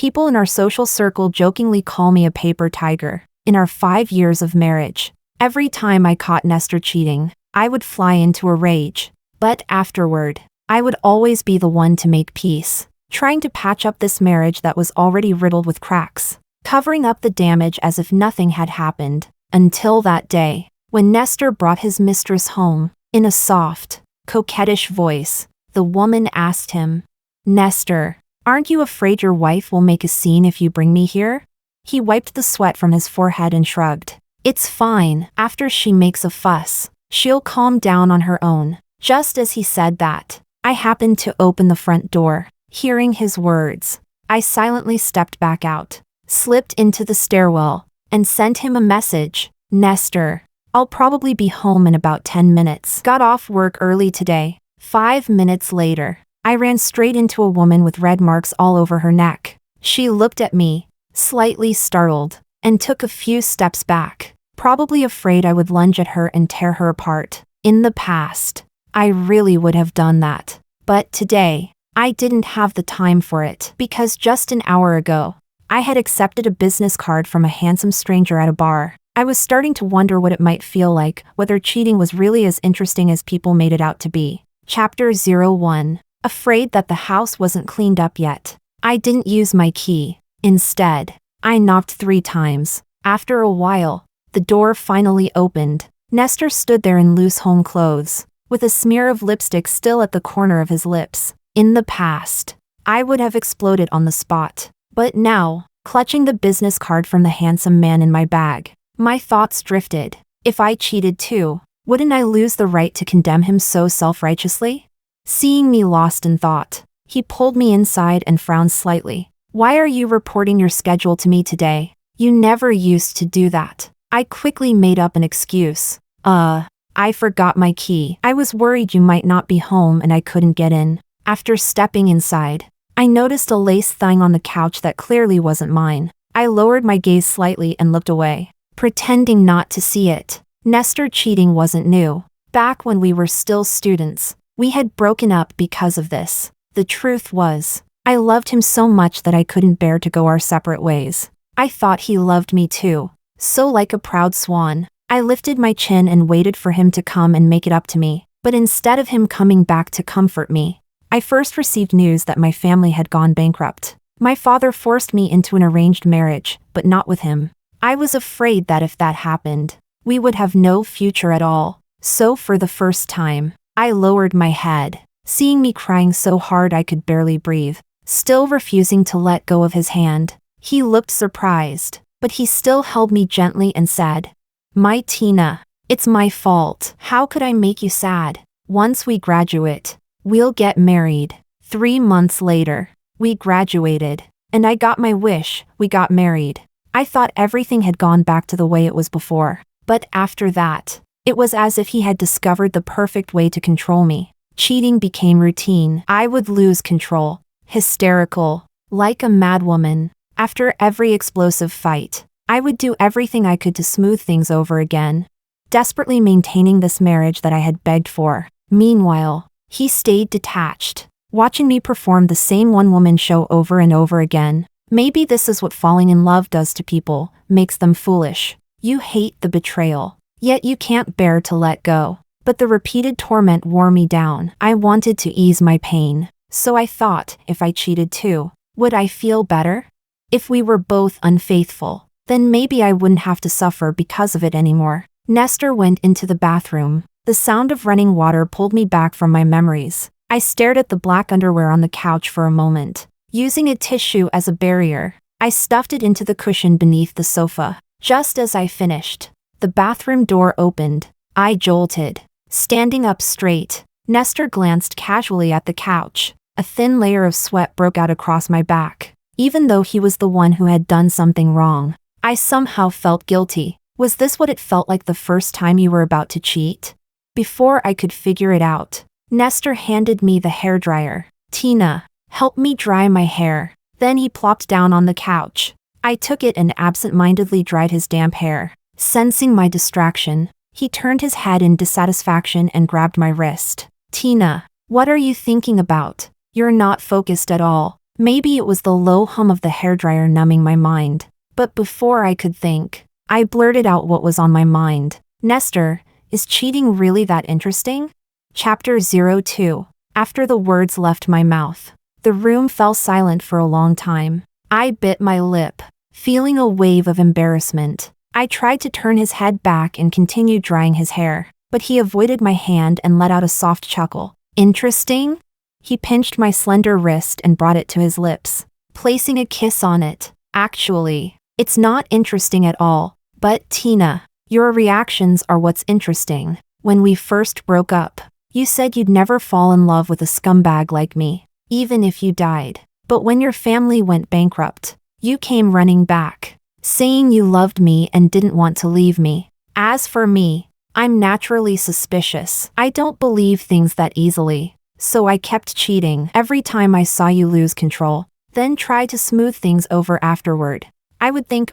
People in our social circle jokingly call me a paper tiger. In our 5 years of marriage, every time I caught Nestor cheating, I would fly into a rage. But afterward, I would always be the one to make peace, trying to patch up this marriage that was already riddled with cracks, covering up the damage as if nothing had happened, until that day, when Nestor brought his mistress home. In a soft, coquettish voice, the woman asked him, "Nestor, aren't you afraid your wife will make a scene if you bring me here?" He wiped the sweat from his forehead and shrugged. "It's fine. After she makes a fuss, she'll calm down on her own." Just as he said that, I happened to open the front door. Hearing his words, I silently stepped back out, slipped into the stairwell, and sent him a message. "Nestor, I'll probably be home in about 10 minutes. Got off work early today." 5 minutes later, I ran straight into a woman with red marks all over her neck. She looked at me, slightly startled, and took a few steps back, probably afraid I would lunge at her and tear her apart. In the past, I really would have done that. But today, I didn't have the time for it, because just an hour ago, I had accepted a business card from a handsome stranger at a bar. I was starting to wonder what it might feel like, whether cheating was really as interesting as people made it out to be. Chapter 01. Afraid that the house wasn't cleaned up yet, I didn't use my key. Instead, I knocked 3 times. After a while, the door finally opened. Nestor stood there in loose home clothes, with a smear of lipstick still at the corner of his lips. In the past, I would have exploded on the spot. But now, clutching the business card from the handsome man in my bag, my thoughts drifted. If I cheated too, wouldn't I lose the right to condemn him so self-righteously? Seeing me lost in thought, he pulled me inside and frowned slightly. "Why are you reporting your schedule to me today? You never used to do that." I quickly made up an excuse. I forgot my key. I was worried you might not be home and I couldn't get in." After stepping inside, I noticed a lace thing on the couch that clearly wasn't mine. I lowered my gaze slightly and looked away, pretending not to see it. Nestor cheating wasn't new. Back when we were still students, we had broken up because of this. The truth was, I loved him so much that I couldn't bear to go our separate ways. I thought he loved me too. So like a proud swan, I lifted my chin and waited for him to come and make it up to me. But instead of him coming back to comfort me, I first received news that my family had gone bankrupt. My father forced me into an arranged marriage, but not with him. I was afraid that if that happened, we would have no future at all. So for the first time, I lowered my head, seeing me crying so hard I could barely breathe, still refusing to let go of his hand. He looked surprised, but he still held me gently and said, "My Tina, it's my fault. How could I make you sad? Once we graduate, we'll get married." 3 months later, we graduated, and I got my wish. We got married. I thought everything had gone back to the way it was before. But after that, it was as if he had discovered the perfect way to control me. Cheating became routine. I would lose control, hysterical, like a madwoman. After every explosive fight, I would do everything I could to smooth things over again, desperately maintaining this marriage that I had begged for. Meanwhile, he stayed detached, watching me perform the same one-woman show over and over again. Maybe this is what falling in love does to people, makes them foolish. You hate the betrayal, yet you can't bear to let go. But the repeated torment wore me down. I wanted to ease my pain, so I thought, if I cheated too, would I feel better? If we were both unfaithful, then maybe I wouldn't have to suffer because of it anymore. Nestor went into the bathroom. The sound of running water pulled me back from my memories. I stared at the black underwear on the couch for a moment. Using a tissue as a barrier, I stuffed it into the cushion beneath the sofa. Just as I finished, the bathroom door opened. I jolted. Standing up straight, Nestor glanced casually at the couch. A thin layer of sweat broke out across my back. Even though he was the one who had done something wrong, I somehow felt guilty. Was this what it felt like the first time you were about to cheat? Before I could figure it out, Nestor handed me the hairdryer. "Tina, help me dry my hair." Then he plopped down on the couch. I took it and absent-mindedly dried his damp hair. Sensing my distraction, he turned his head in dissatisfaction and grabbed my wrist. "Tina, what are you thinking about? You're not focused at all." Maybe it was the low hum of the hairdryer numbing my mind. But before I could think, I blurted out what was on my mind. Nestor, is cheating really that interesting? Chapter 02. After the words left my mouth, the room fell silent for a long time. I bit my lip, feeling a wave of embarrassment. I tried to turn his head back and continue drying his hair, but he avoided my hand and let out a soft chuckle. Interesting? He pinched my slender wrist and brought it to his lips, placing a kiss on it. Actually, it's not interesting at all. But Tina, your reactions are what's interesting. When we first broke up, you said you'd never fall in love with a scumbag like me, even if you died. But when your family went bankrupt, you came running back, saying you loved me and didn't want to leave me. As for me, I'm naturally suspicious. I don't believe things that easily. So I kept cheating every time I saw you lose control, then try to smooth things over afterward. I would think,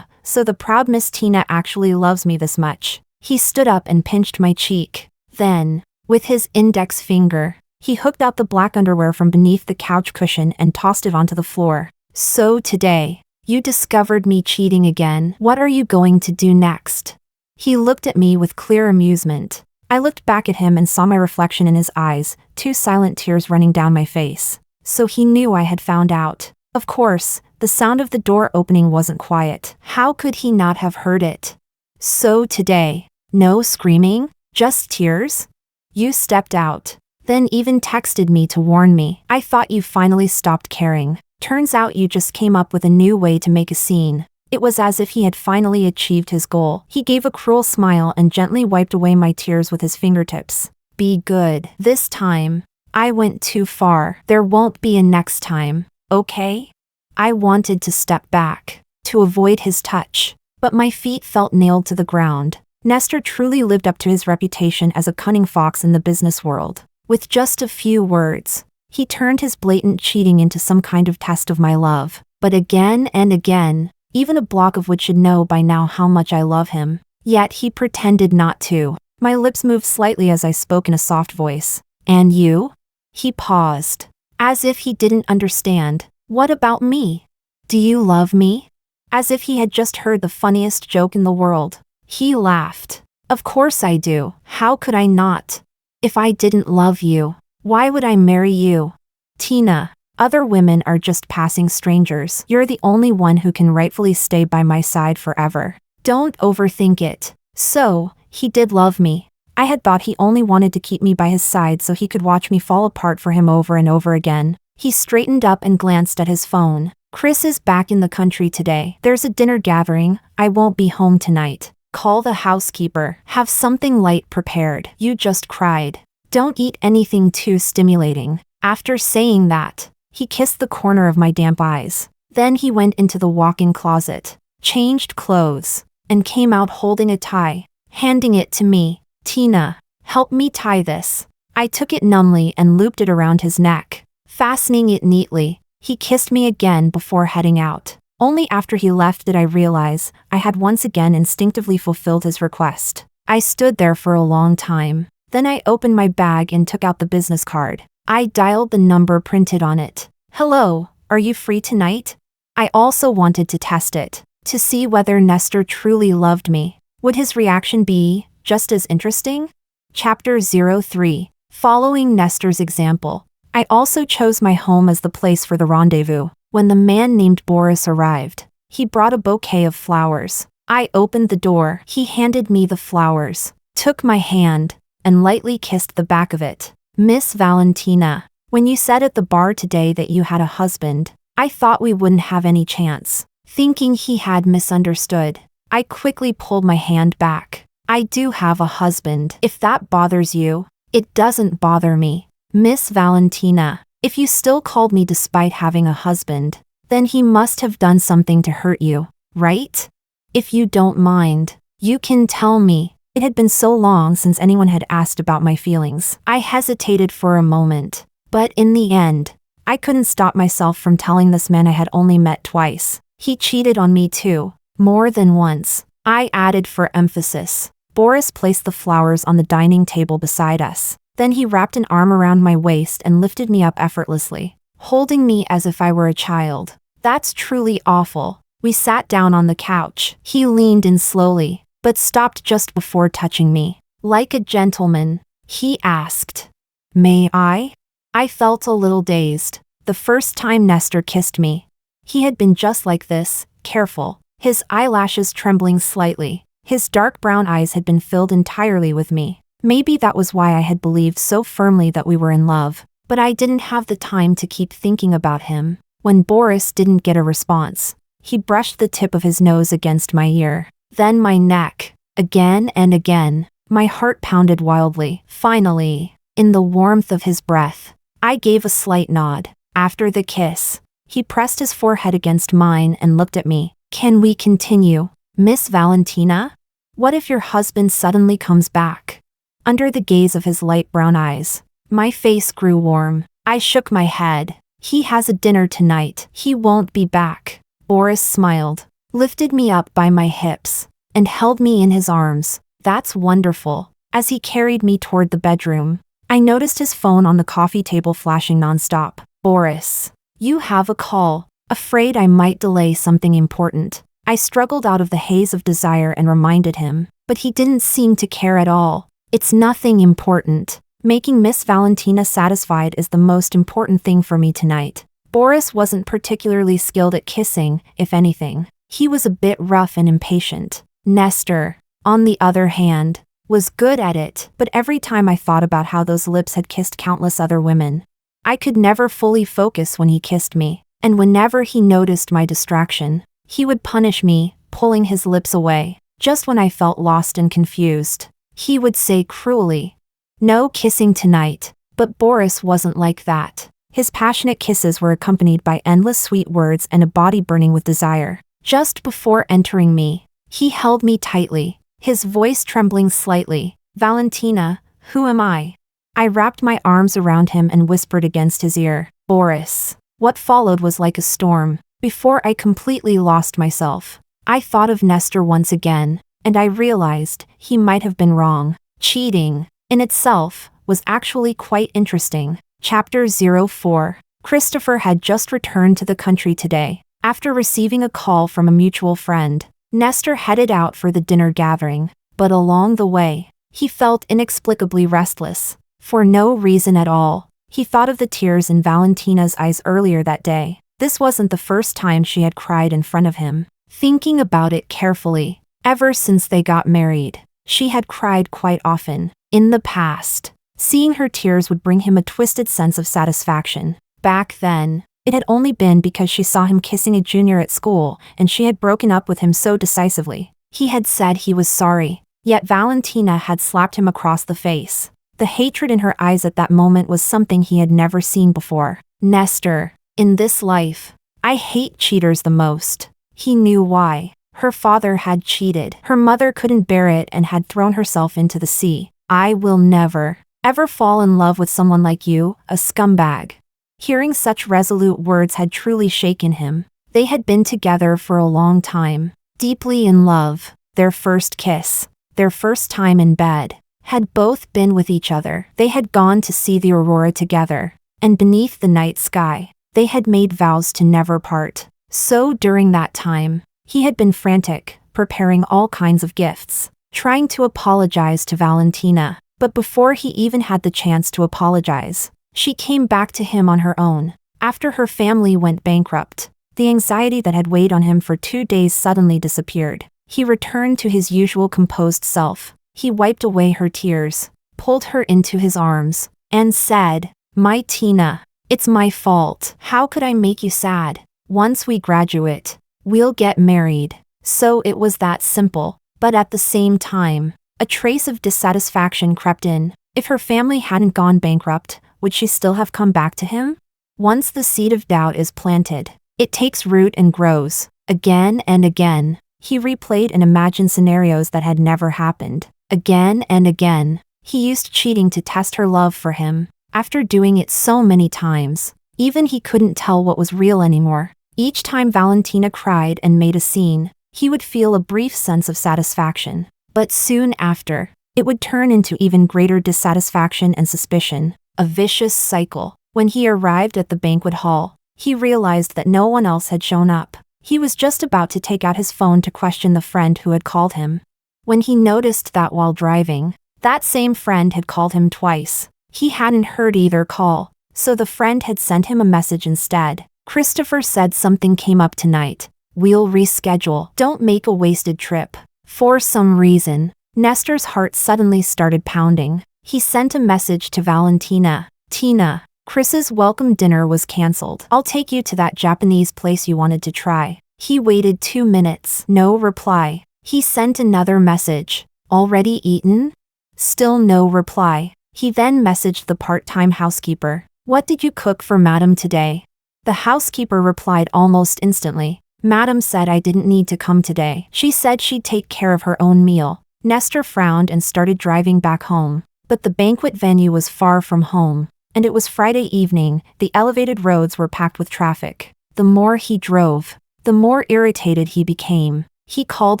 so the proud Miss Tina actually loves me this much. He stood up and pinched my cheek. Then, with his index finger, he hooked out the black underwear from beneath the couch cushion and tossed it onto the floor. So today, you discovered me cheating again. What are you going to do next? He looked at me with clear amusement. I looked back at him and saw my reflection in his eyes, 2 silent tears running down my face. So he knew I had found out. Of course, the sound of the door opening wasn't quiet. How could he not have heard it? So today, no screaming, just tears? You stepped out, then even texted me to warn me. I thought you finally stopped caring. Turns out you just came up with a new way to make a scene. It was as if he had finally achieved his goal. He gave a cruel smile and gently wiped away my tears with his fingertips. Be good. This time, I went too far. There won't be a next time, okay? I wanted to step back, to avoid his touch, but my feet felt nailed to the ground. Nestor truly lived up to his reputation as a cunning fox in the business world. With just a few words, he turned his blatant cheating into some kind of test of my love. But again and again, even a block of wood should know by now how much I love him. Yet he pretended not to. My lips moved slightly as I spoke in a soft voice. And you? He paused, as if he didn't understand. What about me? Do you love me? As if he had just heard the funniest joke in the world. He laughed. Of course I do. How could I not? If I didn't love you, why would I marry you? Tina, other women are just passing strangers. You're the only one who can rightfully stay by my side forever. Don't overthink it. So, he did love me. I had thought he only wanted to keep me by his side so he could watch me fall apart for him over and over again. He straightened up and glanced at his phone. Chris is back in the country today. There's a dinner gathering. I won't be home tonight. Call the housekeeper. Have something light prepared. You just cried. Don't eat anything too stimulating. After saying that, he kissed the corner of my damp eyes. Then he went into the walk-in closet, changed clothes, and came out holding a tie, handing it to me. Tina, help me tie this. I took it numbly and looped it around his neck, fastening it neatly. He kissed me again before heading out. Only after he left did I realize I had once again instinctively fulfilled his request. I stood there for a long time. Then I opened my bag and took out the business card. I dialed the number printed on it. Hello, are you free tonight? I also wanted to test it, to see whether Nestor truly loved me. Would his reaction be just as interesting? Chapter 03. Following Nestor's example, I also chose my home as the place for the rendezvous. When the man named Boris arrived, he brought a bouquet of flowers. I opened the door. He handed me the flowers, took my hand, and lightly kissed the back of it. Miss Valentina, when you said at the bar today that you had a husband, I thought we wouldn't have any chance. Thinking he had misunderstood, I quickly pulled my hand back. I do have a husband. If that bothers you, it doesn't bother me. Miss Valentina, if you still called me despite having a husband, then he must have done something to hurt you, right? If you don't mind, you can tell me. It had been so long since anyone had asked about my feelings. I hesitated for a moment, but in the end, I couldn't stop myself from telling this man I had only met twice. He cheated on me too, more than once. I added for emphasis. Boris placed the flowers on the dining table beside us. Then he wrapped an arm around my waist and lifted me up effortlessly, holding me as if I were a child. That's truly awful. We sat down on the couch. He leaned in slowly, but stopped just before touching me. Like a gentleman, he asked, "May I?" I felt a little dazed. The first time Nestor kissed me, he had been just like this, careful, his eyelashes trembling slightly. His dark brown eyes had been filled entirely with me. Maybe that was why I had believed so firmly that we were in love, but I didn't have the time to keep thinking about him. When Boris didn't get a response, he brushed the tip of his nose against my ear, then my neck. Again and again, my heart pounded wildly. Finally, in the warmth of his breath, I gave a slight nod. After the kiss, he pressed his forehead against mine and looked at me. "Can we continue, Miss Valentina? What if your husband suddenly comes back?" Under the gaze of his light brown eyes, my face grew warm. I shook my head. "He has a dinner tonight. He won't be back." Boris smiled, lifted me up by my hips, and held me in his arms. "That's wonderful." As he carried me toward the bedroom, I noticed his phone on the coffee table flashing nonstop. "Boris, you have a call." Afraid I might delay something important, I struggled out of the haze of desire and reminded him, but he didn't seem to care at all. "It's nothing important. Making Miss Valentina satisfied is the most important thing for me tonight." Boris wasn't particularly skilled at kissing, if anything. He was a bit rough and impatient. Nestor, on the other hand, was good at it, but every time I thought about how those lips had kissed countless other women, I could never fully focus when he kissed me, and whenever he noticed my distraction, he would punish me, pulling his lips away. Just when I felt lost and confused, he would say cruelly, "No kissing tonight." But Boris wasn't like that. His passionate kisses were accompanied by endless sweet words and a body burning with desire. Just before entering me, he held me tightly, his voice trembling slightly. "Valentina, who am I?" I wrapped my arms around him and whispered against his ear, "Boris." What followed was like a storm. Before I completely lost myself, I thought of Nestor once again, and I realized he might have been wrong. Cheating, in itself, was actually quite interesting. Chapter 04. Christopher had just returned to the country today. After receiving a call from a mutual friend, Nestor headed out for the dinner gathering, but along the way, he felt inexplicably restless. For no reason at all. He thought of the tears in Valentina's eyes earlier that day. This wasn't the first time she had cried in front of him. Thinking about it carefully, ever since they got married, she had cried quite often. In the past, seeing her tears would bring him a twisted sense of satisfaction. Back then, it had only been because she saw him kissing a junior at school and she had broken up with him so decisively. He had said he was sorry, yet Valentina had slapped him across the face. The hatred in her eyes at that moment was something he had never seen before. Nestor, in this life, I hate cheaters the most. He knew why. Her father had cheated. Her mother couldn't bear it and had thrown herself into the sea. "I will never, ever fall in love with someone like you, a scumbag." Hearing such resolute words had truly shaken him. They had been together for a long time, deeply in love. Their first kiss, their first time in bed, had both been with each other. They had gone to see the aurora together, and beneath the night sky, they had made vows to never part. So during that time, he had been frantic, preparing all kinds of gifts, trying to apologize to Valentina. But before he even had the chance to apologize, she came back to him on her own. After her family went bankrupt, the anxiety that had weighed on him for 2 days suddenly disappeared. He returned to his usual composed self. He wiped away her tears, pulled her into his arms, and said, "My Tina, it's my fault. How could I make you sad? Once we graduate, we'll get married." So it was that simple. But at the same time, a trace of dissatisfaction crept in. If her family hadn't gone bankrupt, would she still have come back to him? Once the seed of doubt is planted, it takes root and grows. Again and again, he replayed and imagined scenarios that had never happened. Again and again, he used cheating to test her love for him. After doing it so many times, even he couldn't tell what was real anymore. Each time Valentina cried and made a scene, he would feel a brief sense of satisfaction. But soon after, it would turn into even greater dissatisfaction and suspicion. A vicious cycle. When he arrived at the banquet hall, he realized that no one else had shown up. He was just about to take out his phone to question the friend who had called him, when he noticed that while driving, that same friend had called him twice. He hadn't heard either call, so the friend had sent him a message instead. Christopher said something came up tonight. We'll reschedule. Don't make a wasted trip. For some reason, Nestor's heart suddenly started pounding. He sent a message to Valentina. Tina, Chris's welcome dinner was cancelled. I'll take you to that Japanese place you wanted to try. He waited 2 minutes. No reply. He sent another message. Already eaten? Still no reply. He then messaged the part-time housekeeper. What did you cook for Madam today? The housekeeper replied almost instantly. Madam said I didn't need to come today. She said she'd take care of her own meal. Nestor frowned and started driving back home. But the banquet venue was far from home, and it was Friday evening. The elevated roads were packed with traffic. The more he drove, the more irritated he became. He called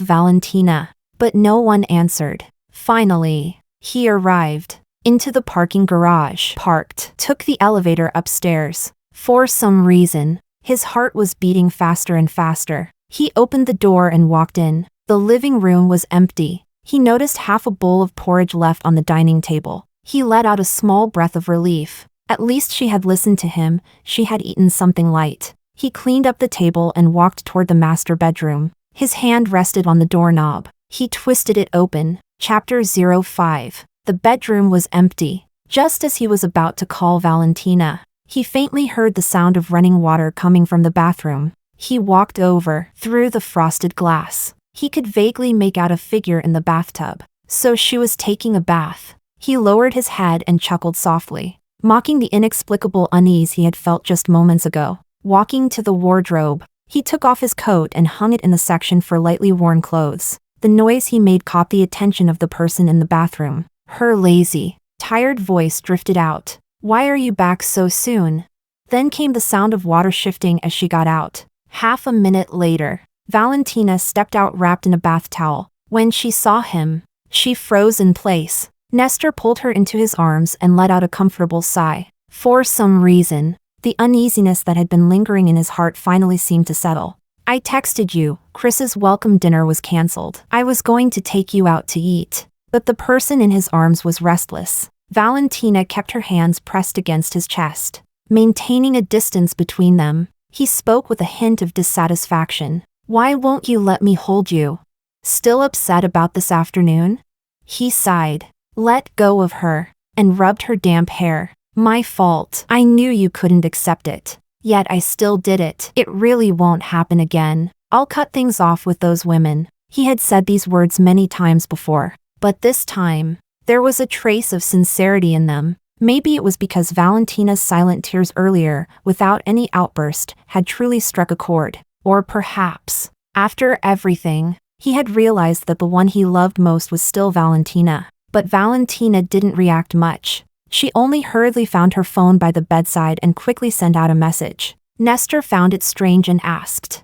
Valentina, but no one answered. Finally, he arrived into the parking garage, parked, took the elevator upstairs. For some reason, his heart was beating faster and faster. He opened the door and walked in. The living room was empty. He noticed half a bowl of porridge left on the dining table. He let out a small breath of relief. At least she had listened to him. She had eaten something light. He cleaned up the table and walked toward the master bedroom. His hand rested on the doorknob. He twisted it open. Chapter 05. The bedroom was empty. Just as he was about to call Valentina, he faintly heard the sound of running water coming from the bathroom. He walked over. Through the frosted glass, he could vaguely make out a figure in the bathtub. So she was taking a bath. He lowered his head and chuckled softly, mocking the inexplicable unease he had felt just moments ago. Walking to the wardrobe, he took off his coat and hung it in the section for lightly worn clothes. The noise he made caught the attention of the person in the bathroom. Her lazy, tired voice drifted out. Why are you back so soon? Then came the sound of water shifting as she got out. Half a minute later, Valentina stepped out wrapped in a bath towel. When she saw him, she froze in place. Nestor pulled her into his arms and let out a comfortable sigh. For some reason, the uneasiness that had been lingering in his heart finally seemed to settle. I texted you. Chris's welcome dinner was cancelled. I was going to take you out to eat. But the person in his arms was restless. Valentina kept her hands pressed against his chest, maintaining a distance between them. He spoke with a hint of dissatisfaction. Why won't you let me hold you? Still upset about this afternoon? He sighed, let go of her, and rubbed her damp hair. My fault. I knew you couldn't accept it. Yet I still did it. It really won't happen again. I'll cut things off with those women. He had said these words many times before, but this time, there was a trace of sincerity in them. Maybe it was because Valentina's silent tears earlier, without any outburst, had truly struck a chord. Or perhaps, after everything, he had realized that the one he loved most was still Valentina. But Valentina didn't react much. She only hurriedly found her phone by the bedside and quickly sent out a message. Nestor found it strange and asked,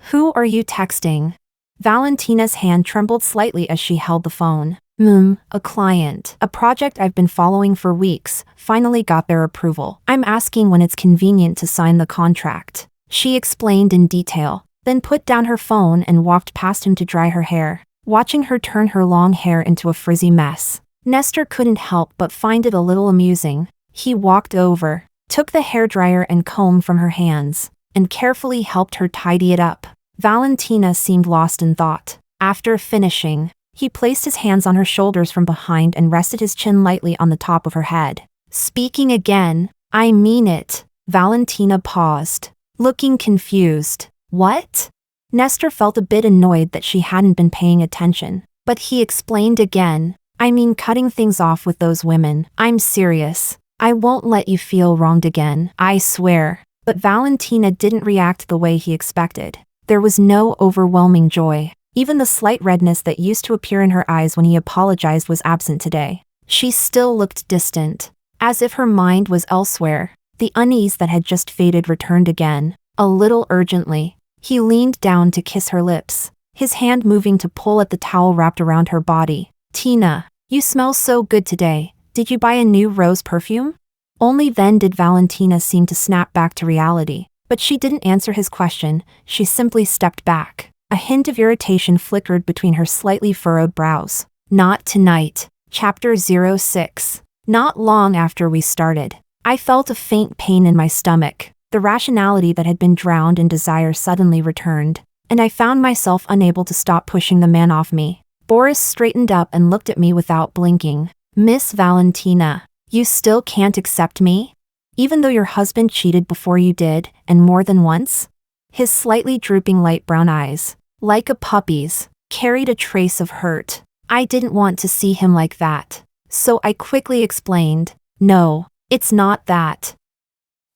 "Who are you texting?" Valentina's hand trembled slightly as she held the phone. A client. A project I've been following for weeks, finally got their approval. I'm asking when it's convenient to sign the contract. She explained in detail, then put down her phone and walked past him to dry her hair, watching her turn her long hair into a frizzy mess. Nestor couldn't help but find it a little amusing. He walked over, took the hairdryer and comb from her hands, and carefully helped her tidy it up. Valentina seemed lost in thought. After finishing, he placed his hands on her shoulders from behind and rested his chin lightly on the top of her head. Speaking again, I mean it. Valentina paused, looking confused. What? Nestor felt a bit annoyed that she hadn't been paying attention, but he explained again. I mean cutting things off with those women. I'm serious. I won't let you feel wronged again, I swear. But Valentina didn't react the way he expected. There was no overwhelming joy. Even the slight redness that used to appear in her eyes when he apologized was absent today. She still looked distant, as if her mind was elsewhere. The unease that had just faded returned again, a little urgently. He leaned down to kiss her lips, his hand moving to pull at the towel wrapped around her body. Tina, you smell so good today. Did you buy a new rose perfume? Only then did Valentina seem to snap back to reality. But she didn't answer his question, she simply stepped back. A hint of irritation flickered between her slightly furrowed brows. Not tonight. Chapter 06. Not long after we started, I felt a faint pain in my stomach. The rationality that had been drowned in desire suddenly returned, and I found myself unable to stop pushing the man off me. Boris straightened up and looked at me without blinking. Miss Valentina, you still can't accept me? Even though your husband cheated before you did, and more than once? His slightly drooping light brown eyes, like a puppy's, carried a trace of hurt. I didn't want to see him like that, so I quickly explained, no, it's not that.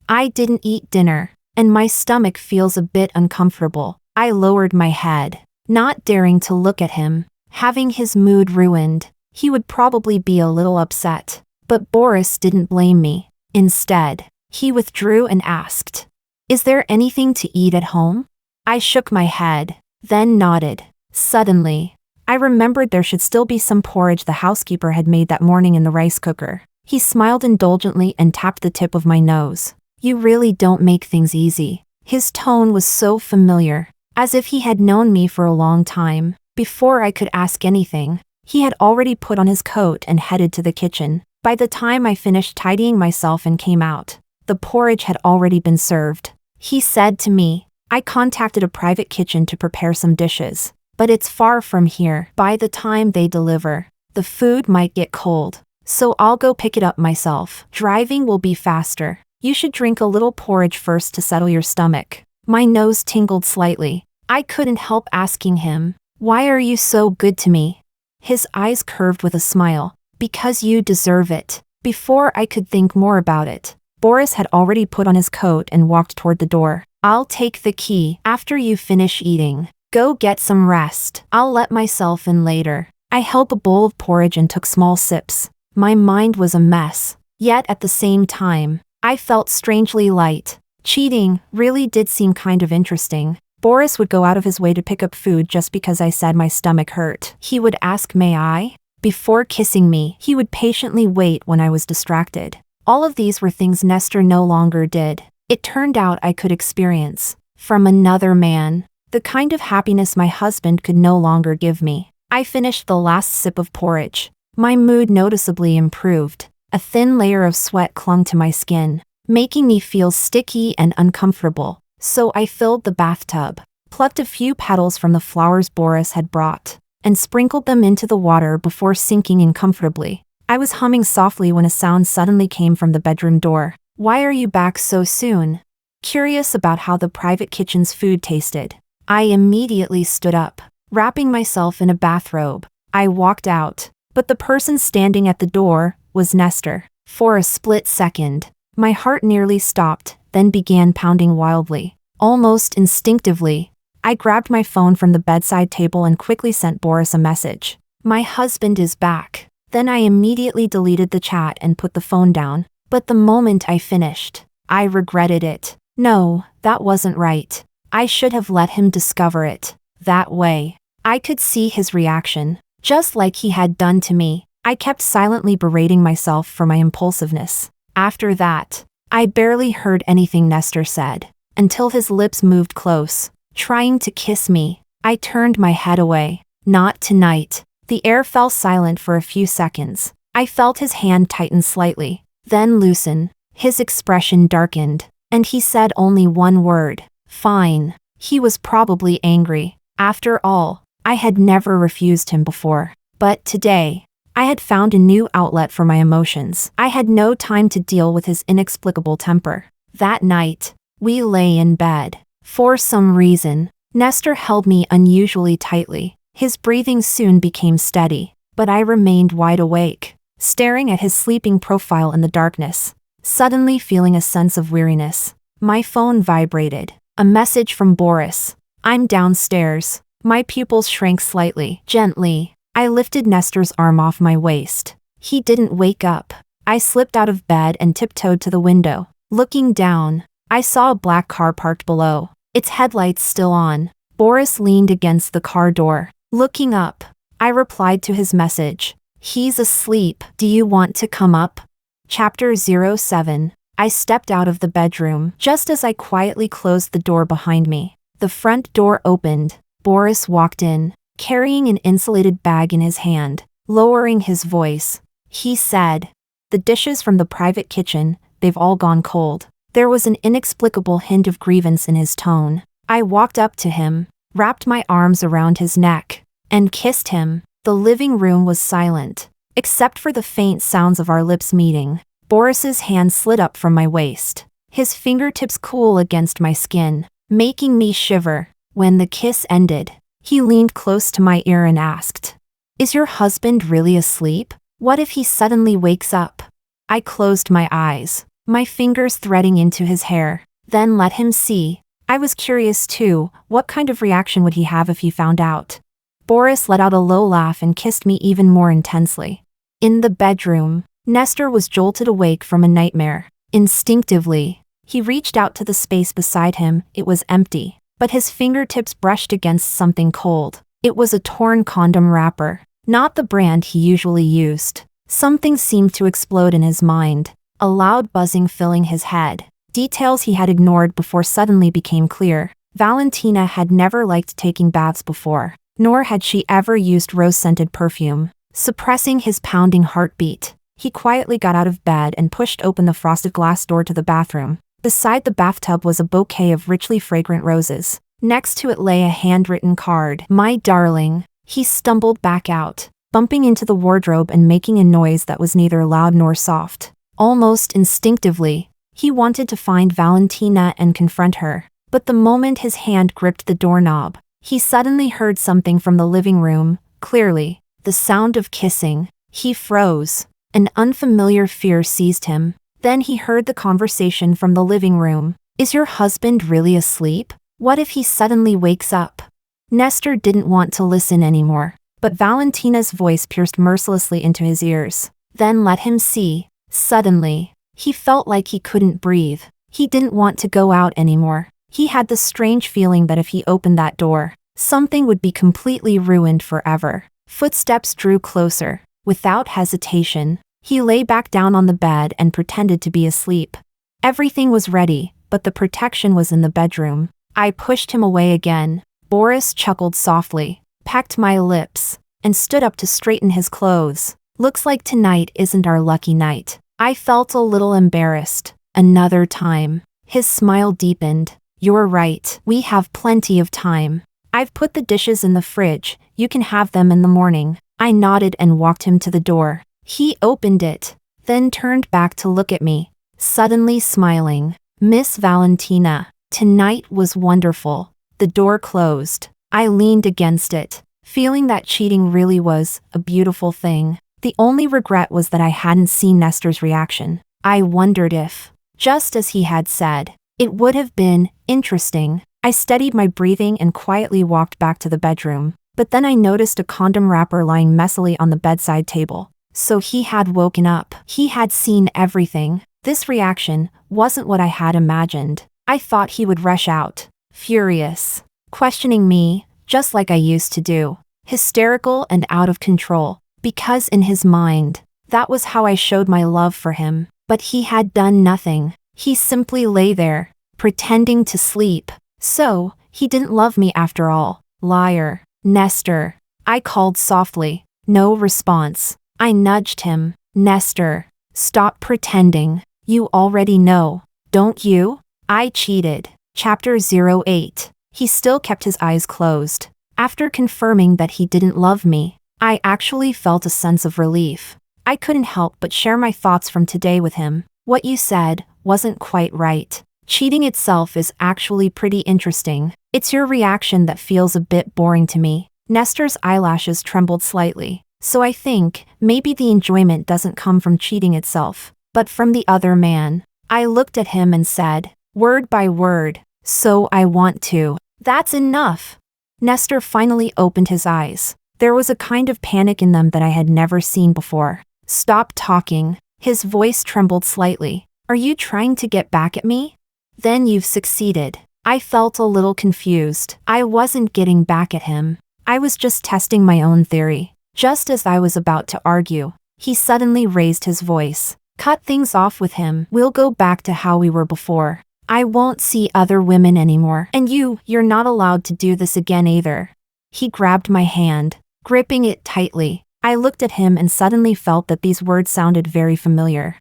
I didn't eat dinner, and my stomach feels a bit uncomfortable. I lowered my head, not daring to look at him. Having his mood ruined, he would probably be a little upset. But Boris didn't blame me. Instead, he withdrew and asked, "Is there anything to eat at home?" I shook my head, then nodded. Suddenly, I remembered there should still be some porridge the housekeeper had made that morning in the rice cooker. He smiled indulgently and tapped the tip of my nose. You really don't make things easy. His tone was so familiar, as if he had known me for a long time. Before I could ask anything, he had already put on his coat and headed to the kitchen. By the time I finished tidying myself and came out, the porridge had already been served. He said to me, I contacted a private kitchen to prepare some dishes, but it's far from here. By the time they deliver, the food might get cold, so I'll go pick it up myself. Driving will be faster. You should drink a little porridge first to settle your stomach. My nose tingled slightly. I couldn't help asking him, why are you so good to me? His eyes curved with a smile. Because you deserve it. Before I could think more about it, Boris had already put on his coat and walked toward the door. I'll take the key after you finish eating. Go get some rest. I'll let myself in later. I held the bowl of porridge and took small sips. My mind was a mess. Yet at the same time, I felt strangely light. Cheating really did seem kind of interesting. Boris would go out of his way to pick up food just because I said my stomach hurt. He would ask, may I? Before kissing me, he would patiently wait when I was distracted. All of these were things Nestor no longer did. It turned out I could experience, from another man, the kind of happiness my husband could no longer give me. I finished the last sip of porridge. My mood noticeably improved. A thin layer of sweat clung to my skin, making me feel sticky and uncomfortable. So I filled the bathtub, plucked a few petals from the flowers Boris had brought, and sprinkled them into the water before sinking in comfortably. I was humming softly when a sound suddenly came from the bedroom door. Why are you back so soon? Curious about how the private kitchen's food tasted, I immediately stood up, wrapping myself in a bathrobe. I walked out, but the person standing at the door was Nestor. For a split second, my heart nearly stopped, then began pounding wildly. Almost instinctively, I grabbed my phone from the bedside table and quickly sent Boris a message. My husband is back. Then I immediately deleted the chat and put the phone down. But the moment I finished, I regretted it. No, that wasn't right. I should have let him discover it. That way, I could see his reaction, just like he had done to me. I kept silently berating myself for my impulsiveness. After that, I barely heard anything Nestor said, until his lips moved close, trying to kiss me. I turned my head away. Not tonight. The air fell silent for a few seconds. I felt his hand tighten slightly, then loosen. His expression darkened, and he said only one word, fine. He was probably angry. After all, I had never refused him before. But today, I had found a new outlet for my emotions. I had no time to deal with his inexplicable temper. That night, we lay in bed. For some reason, Nestor held me unusually tightly. His breathing soon became steady, but I remained wide awake, staring at his sleeping profile in the darkness, suddenly feeling a sense of weariness. My phone vibrated. A message from Boris. I'm downstairs. My pupils shrank slightly. Gently, I lifted Nestor's arm off my waist. He didn't wake up. I slipped out of bed and tiptoed to the window. Looking down, I saw a black car parked below, its headlights still on. Boris leaned against the car door. Looking up, I replied to his message. He's asleep. Do you want to come up? Chapter 07. I stepped out of the bedroom just as I quietly closed the door behind me. The front door opened. Boris walked in, carrying an insulated bag in his hand. Lowering his voice, he said, "The dishes from the private kitchen, they've all gone cold." There was an inexplicable hint of grievance in his tone. I walked up to him, wrapped my arms around his neck, and kissed him. The living room was silent, except for the faint sounds of our lips meeting. Boris's hand slid up from my waist, his fingertips cool against my skin, making me shiver. When the kiss ended, he leaned close to my ear and asked, "Is your husband really asleep? What if he suddenly wakes up?" I closed my eyes, my fingers threading into his hair, then let him see. I was curious too, what kind of reaction would he have if he found out? Boris let out a low laugh and kissed me even more intensely. In the bedroom, Nestor was jolted awake from a nightmare. Instinctively, he reached out to the space beside him. It was empty, but his fingertips brushed against something cold. It was a torn condom wrapper, not the brand he usually used. Something seemed to explode in his mind, a loud buzzing filling his head. Details he had ignored before suddenly became clear. Valentina had never liked taking baths before, nor had she ever used rose-scented perfume. Suppressing his pounding heartbeat, he quietly got out of bed and pushed open the frosted glass door to the bathroom. Beside the bathtub was a bouquet of richly fragrant roses. Next to it lay a handwritten card. "My darling." He stumbled back out, bumping into the wardrobe and making a noise that was neither loud nor soft. Almost instinctively, he wanted to find Valentina and confront her. But the moment his hand gripped the doorknob, he suddenly heard something from the living room, clearly, the sound of kissing. He froze. An unfamiliar fear seized him. Then he heard the conversation from the living room. "Is your husband really asleep? What if he suddenly wakes up?" Nestor didn't want to listen anymore, but Valentina's voice pierced mercilessly into his ears. "Then let him see." Suddenly, he felt like he couldn't breathe. He didn't want to go out anymore. He had the strange feeling that if he opened that door, something would be completely ruined forever. Footsteps drew closer. Without hesitation, he lay back down on the bed and pretended to be asleep. Everything was ready, but the protection was in the bedroom. I pushed him away again. Boris chuckled softly, pecked my lips, and stood up to straighten his clothes. "Looks like tonight isn't our lucky night." I felt a little embarrassed. "Another time." His smile deepened. "You're right. We have plenty of time. I've put the dishes in the fridge. You can have them in the morning." I nodded and walked him to the door. He opened it, then turned back to look at me, suddenly smiling. "Miss Valentina, tonight was wonderful." The door closed. I leaned against it, feeling that cheating really was a beautiful thing. The only regret was that I hadn't seen Nestor's reaction. I wondered if, just as he had said, it would have been interesting. I steadied my breathing and quietly walked back to the bedroom. But then I noticed a condom wrapper lying messily on the bedside table. So he had woken up. He had seen everything. This reaction wasn't what I had imagined. I thought he would rush out, furious, questioning me, just like I used to do, hysterical and out of control, because in his mind, that was how I showed my love for him. But he had done nothing. He simply lay there, pretending to sleep. So, he didn't love me after all. Liar. "Nestor." I called softly. No response. I nudged him. "Nestor, stop pretending. You already know, don't you? I cheated." Chapter 08. He still kept his eyes closed. After confirming that he didn't love me, I actually felt a sense of relief. I couldn't help but share my thoughts from today with him. "What you said wasn't quite right. Cheating itself is actually pretty interesting. It's your reaction that feels a bit boring to me." Nestor's eyelashes trembled slightly. "So I think maybe the enjoyment doesn't come from cheating itself, but from the other man." I looked at him and said, word by word, "So I want to." "That's enough." Nestor finally opened his eyes. There was a kind of panic in them that I had never seen before. "Stop talking." His voice trembled slightly. "Are you trying to get back at me? Then you've succeeded." I felt a little confused. I wasn't getting back at him. I was just testing my own theory. Just as I was about to argue, he suddenly raised his voice. Cut things off with him. We'll go back to how we were before. I won't see other women anymore. And you're not allowed to do this again either. He grabbed my hand, gripping it tightly. I looked at him and suddenly felt that these words sounded very familiar.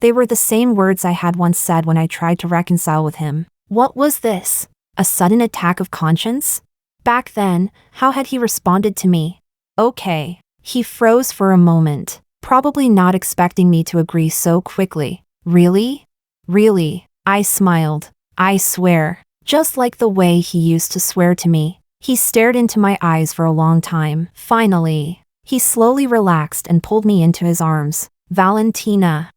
They were the same words I had once said when I tried to reconcile with him. What was this? A sudden attack of conscience? Back then, how had he responded to me? Okay. He froze for a moment, probably not expecting me to agree so quickly. Really? Really? I smiled. I swear. Just like the way he used to swear to me. He stared into my eyes for a long time. Finally, he slowly relaxed and pulled me into his arms. Valentina.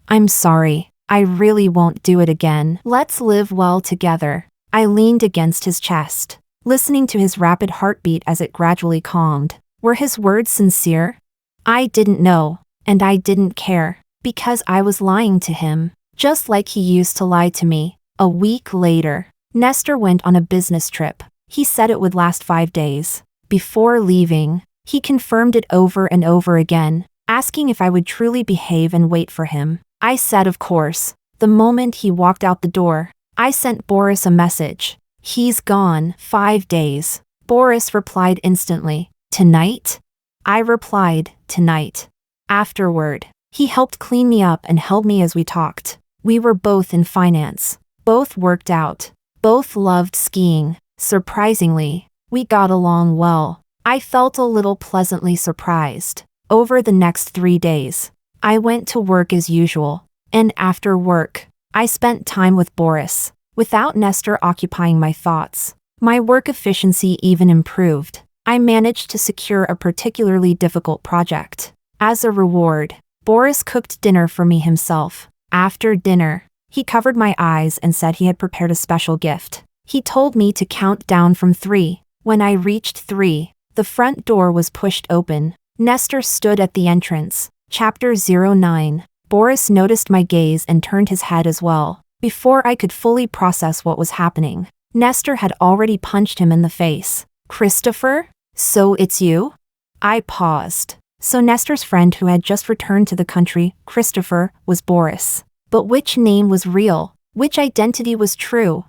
I'm sorry. I really won't do it again. Let's live well together. I leaned against his chest, listening to his rapid heartbeat as it gradually calmed. Were his words sincere? I didn't know, and I didn't care, because I was lying to him, just like he used to lie to me. A week later, Nestor went on a business trip. He said it would last 5 days. Before leaving, he confirmed it over and over again, asking if I would truly behave and wait for him. I said of course. The moment he walked out the door, I sent Boris a message. He's gone. 5 days. Boris replied instantly. Tonight? I replied, tonight. Afterward, he helped clean me up and held me as we talked. We were both in finance. Both worked out. Both loved skiing. Surprisingly, we got along well. I felt a little pleasantly surprised. Over the next 3 days, I went to work as usual, and after work, I spent time with Boris, without Nestor occupying my thoughts. My work efficiency even improved. I managed to secure a particularly difficult project. As a reward, Boris cooked dinner for me himself. After dinner, he covered my eyes and said he had prepared a special gift. He told me to count down from 3. When I reached 3, the front door was pushed open. Nestor stood at the entrance. Chapter 09. Boris noticed my gaze and turned his head as well. Before I could fully process what was happening, Nestor had already punched him in the face. Christopher? So it's you? I paused. So Nestor's friend who had just returned to the country, Christopher, was Boris. But which name was real? Which identity was true?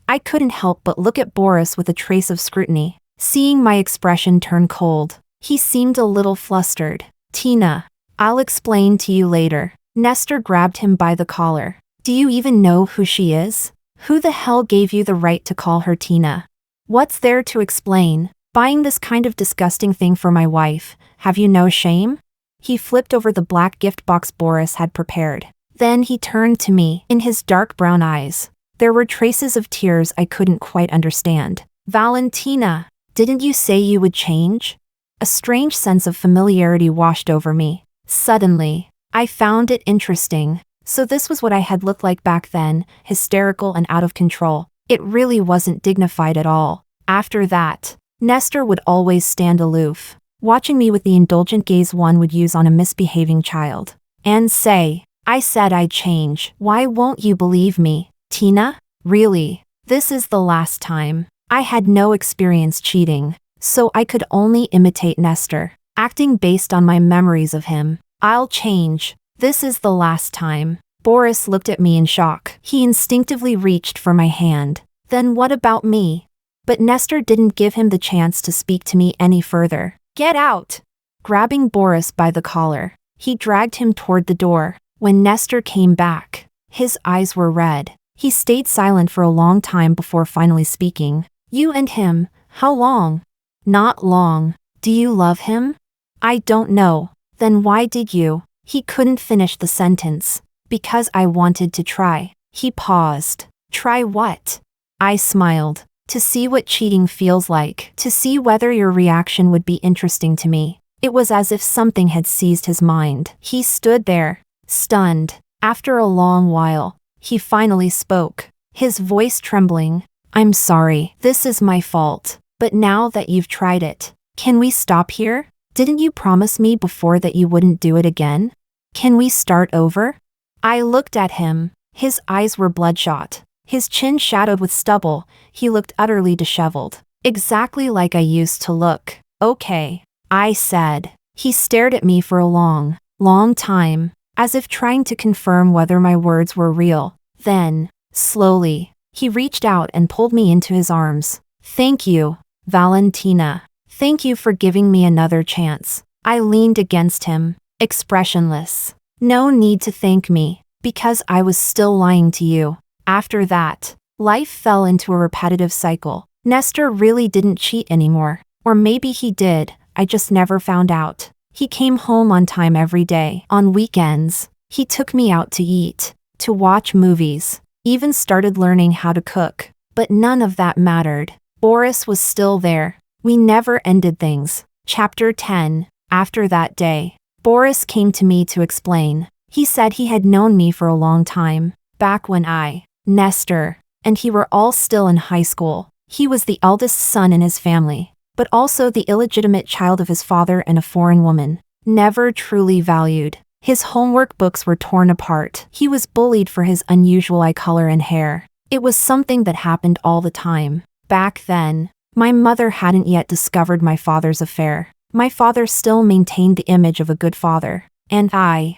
I couldn't help but look at Boris with a trace of scrutiny. Seeing my expression turn cold, he seemed a little flustered. Tina. I'll explain to you later. Nestor grabbed him by the collar. Do you even know who she is? Who the hell gave you the right to call her Tina? What's there to explain? Buying this kind of disgusting thing for my wife, have you no shame? He flipped over the black gift box Boris had prepared. Then he turned to me. In his dark brown eyes, there were traces of tears I couldn't quite understand. Valentina, didn't you say you would change? A strange sense of familiarity washed over me. Suddenly, I found it interesting. So this was what I had looked like back then, hysterical and out of control. It really wasn't dignified at all. After that, Nestor would always stand aloof, watching me with the indulgent gaze one would use on a misbehaving child. And say, I said I'd change. Why won't you believe me? Tina? Really? This is the last time. I had no experience cheating, so I could only imitate Nestor, acting based on my memories of him. I'll change. This is the last time. Boris looked at me in shock. He instinctively reached for my hand. Then what about me? But Nestor didn't give him the chance to speak to me any further. Get out! Grabbing Boris by the collar, he dragged him toward the door. When Nestor came back, his eyes were red. He stayed silent for a long time before finally speaking. You and him, how long? Not long. Do you love him? I don't know. Then why did you? He couldn't finish the sentence. Because I wanted to try. He paused. Try what? I smiled. To see what cheating feels like. To see whether your reaction would be interesting to me. It was as if something had seized his mind. He stood there, stunned. After a long while, he finally spoke, his voice trembling. I'm sorry. This is my fault. But now that you've tried it, can we stop here? Didn't you promise me before that you wouldn't do it again? Can we start over? I looked at him. His eyes were bloodshot. His chin shadowed with stubble. He looked utterly disheveled. Exactly like I used to look. Okay, I said. He stared at me for a long time. as if trying to confirm whether my words were real. Then, slowly, he reached out and pulled me into his arms. "Thank you, Valentina. Thank you for giving me another chance." I leaned against him, expressionless. "No need to thank me, because I was still lying to you." After that, life fell into a repetitive cycle. Nestor really didn't cheat anymore. Or maybe he did, I just never found out. He came home on time every day. On weekends, he took me out to eat, to watch movies, even started learning how to cook. But none of that mattered. Boris was still there. We never ended things. Chapter 10. After that day, Boris came to me to explain. He said he had known me for a long time, back when I, Nestor, and he were all still in high school. He was the eldest son in his family, but also the illegitimate child of his father and a foreign woman. Never truly valued. His homework books were torn apart. He was bullied for his unusual eye color and hair. It was something that happened all the time. Back then, my mother hadn't yet discovered my father's affair. My father still maintained the image of a good father, and I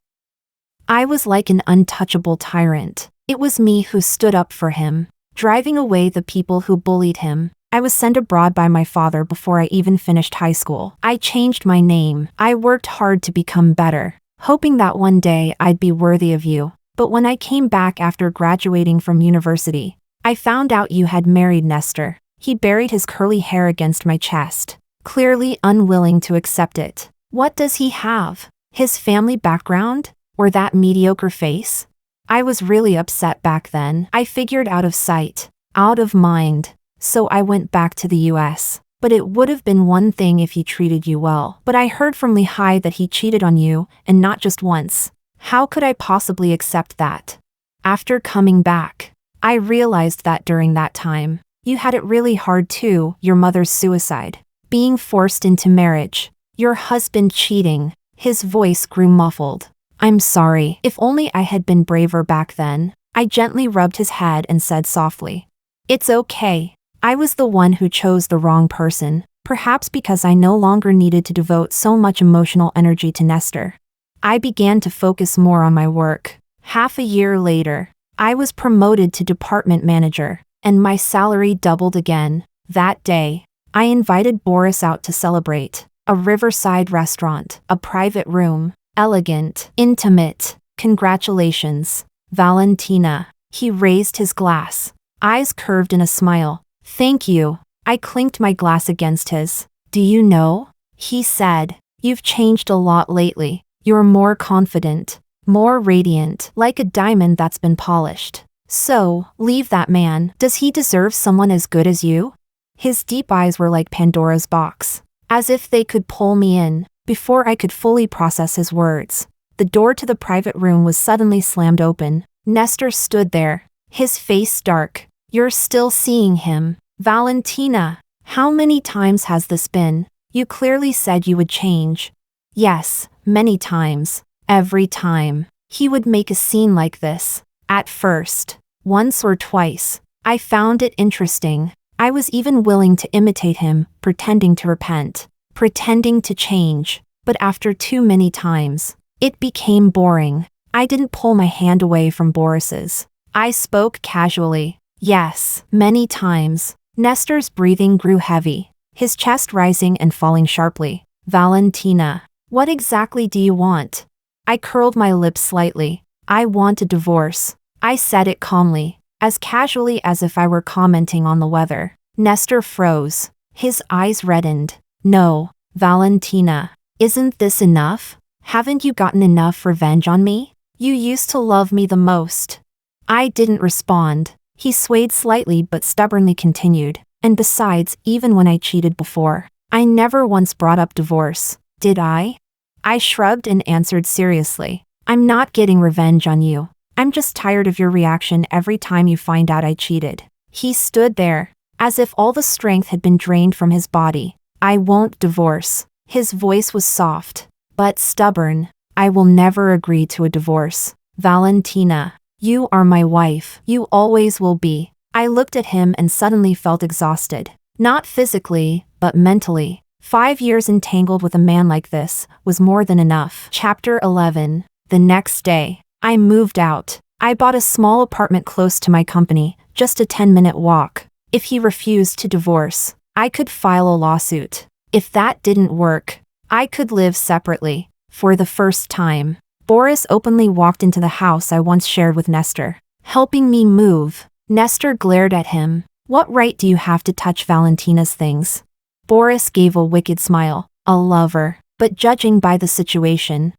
was like an untouchable tyrant. It was me who stood up for him, driving away the people who bullied him. I was sent abroad by my father before I even finished high school. I changed my name. I worked hard to become better, hoping that one day I'd be worthy of you. But when I came back after graduating from university, I found out you had married Nestor. He buried his curly hair against my chest, clearly unwilling to accept it. What does he have? His family background? Or that mediocre face? I was really upset back then. I figured out of sight, out of mind. So I went back to the US. But it would have been one thing if he treated you well. But I heard from Lehigh that he cheated on you, and not just once. How could I possibly accept that? After coming back, I realized that during that time, you had it really hard too. Your mother's suicide, being forced into marriage, your husband cheating. His voice grew muffled. "I'm sorry. If only I had been braver back then." I gently rubbed his head and said softly, "It's okay. I was the one who chose the wrong person, perhaps because I no longer needed to devote so much emotional energy to Nestor." I began to focus more on my work. Half a year later, I was promoted to department manager, and my salary doubled again. That day, I invited Boris out to celebrate. A riverside restaurant, a private room, elegant, intimate. "Congratulations, Valentina." He raised his glass, eyes curved in a smile. "Thank you." I clinked my glass against his. "Do you know?" he said. "You've changed a lot lately. You're more confident, more radiant, like a diamond that's been polished. So, leave that man. Does he deserve someone as good as you?" His deep eyes were like Pandora's box, as if they could pull me in. Before I could fully process his words, the door to the private room was suddenly slammed open. Nestor stood there, his face dark. "You're still seeing him, Valentina. How many times has this been? You clearly said you would change." "Yes, many times. Every time. He would make a scene like this. At first, once or twice. I found it interesting. I was even willing to imitate him, pretending to repent, pretending to change. But after too many times, it became boring. I didn't pull my hand away from Boris's. I spoke casually. "Yes, many times." Nestor's breathing grew heavy, his chest rising and falling sharply. "Valentina, what exactly do you want?" I curled my lips slightly. "I want a divorce." I said it calmly, as casually as if I were commenting on the weather. Nestor froze. His eyes reddened. "No, Valentina. Isn't this enough? Haven't you gotten enough revenge on me? You used to love me the most." I didn't respond. He swayed slightly but stubbornly continued. "And besides, even when I cheated before, I never once brought up divorce, did I?" I shrugged and answered seriously. "I'm not getting revenge on you. I'm just tired of your reaction every time you find out I cheated." He stood there, as if all the strength had been drained from his body. "I won't divorce." His voice was soft, but stubborn. "I will never agree to a divorce. Valentina, you are my wife. You always will be." I looked at him and suddenly felt exhausted. Not physically, but mentally. 5 years entangled with a man like this was more than enough. Chapter 11. The next day, I moved out. I bought a small apartment close to my company, just a 10-minute walk. If he refused to divorce, I could file a lawsuit. If that didn't work, I could live separately. For the first time, Boris openly walked into the house I once shared with Nestor, helping me move. Nestor glared at him. What right do you have to touch Valentina's things? Boris gave a wicked smile. A lover, but judging by the situation,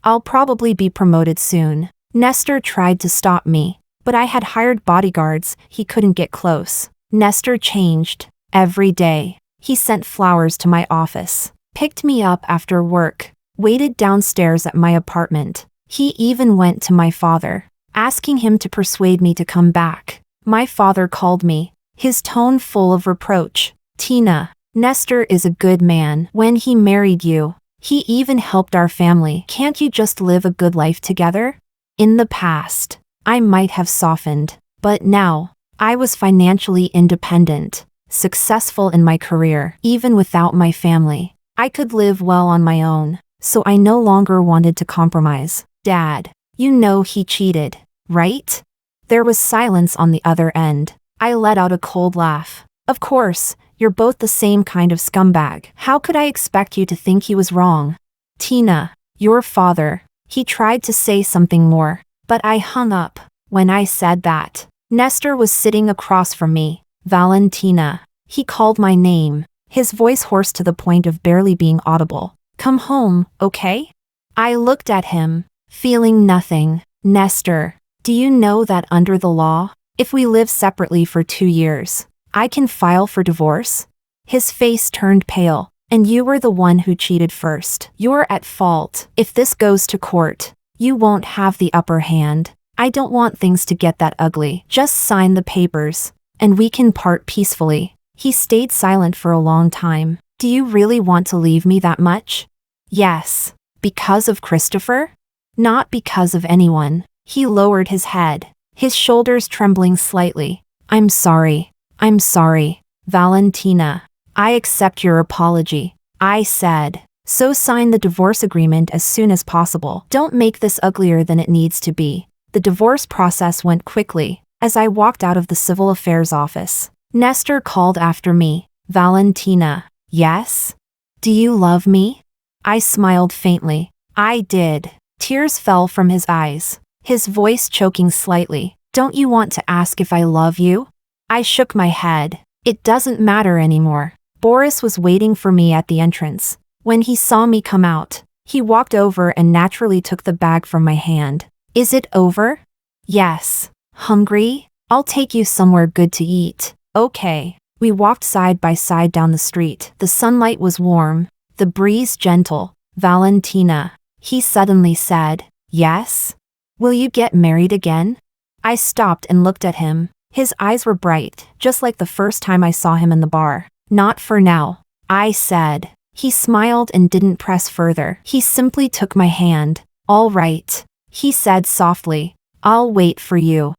I'll probably be promoted soon. Nestor tried to stop me, but I had hired bodyguards. He couldn't get close. Nestor changed. Every day, he sent flowers to my office, picked me up after work, waited downstairs at my apartment. He even went to my father, asking him to persuade me to come back. My father called me, his tone full of reproach. Tina, Nestor is a good man. When he married you, he even helped our family. Can't you just live a good life together? In the past, I might have softened, but now, I was financially independent, successful in my career. Even without my family, I could live well on my own, so I no longer wanted to compromise. Dad, you know he cheated, right? There was silence on the other end. I let out a cold laugh. Of course, you're both the same kind of scumbag. How could I expect you to think he was wrong? Tina, your father. He tried to say something more, but I hung up. When I said that, Nestor was sitting across from me. Valentina. He called my name, his voice hoarse to the point of barely being audible. Come home, okay? I looked at him, feeling nothing. Nestor, do you know that under the law, if we live separately for 2 years, I can file for divorce? His face turned pale. And you were the one who cheated first. You're at fault. If this goes to court, you won't have the upper hand. I don't want things to get that ugly. Just sign the papers, and we can part peacefully. He stayed silent for a long time. Do you really want to leave me that much? Yes. Because of Christopher? Not because of anyone. He lowered his head, his shoulders trembling slightly. I'm sorry. I'm sorry, Valentina. I accept your apology. I said, so sign the divorce agreement as soon as possible. Don't make this uglier than it needs to be. The divorce process went quickly. As I walked out of the civil affairs office, Nestor called after me. Valentina. Yes? Do you love me? I smiled faintly. I did. Tears fell from his eyes, his voice choking slightly. Don't you want to ask if I love you? I shook my head. It doesn't matter anymore. Boris was waiting for me at the entrance. When he saw me come out, he walked over and naturally took the bag from my hand. Is it over? Yes. Hungry? I'll take you somewhere good to eat. Okay. We walked side by side down the street. The sunlight was warm, the breeze gentle. Valentina, he suddenly said. Yes? Will you get married again? I stopped and looked at him. His eyes were bright, just like the first time I saw him in the bar. Not for now, I said. He smiled and didn't press further. He simply took my hand. All right, he said softly. I'll wait for you.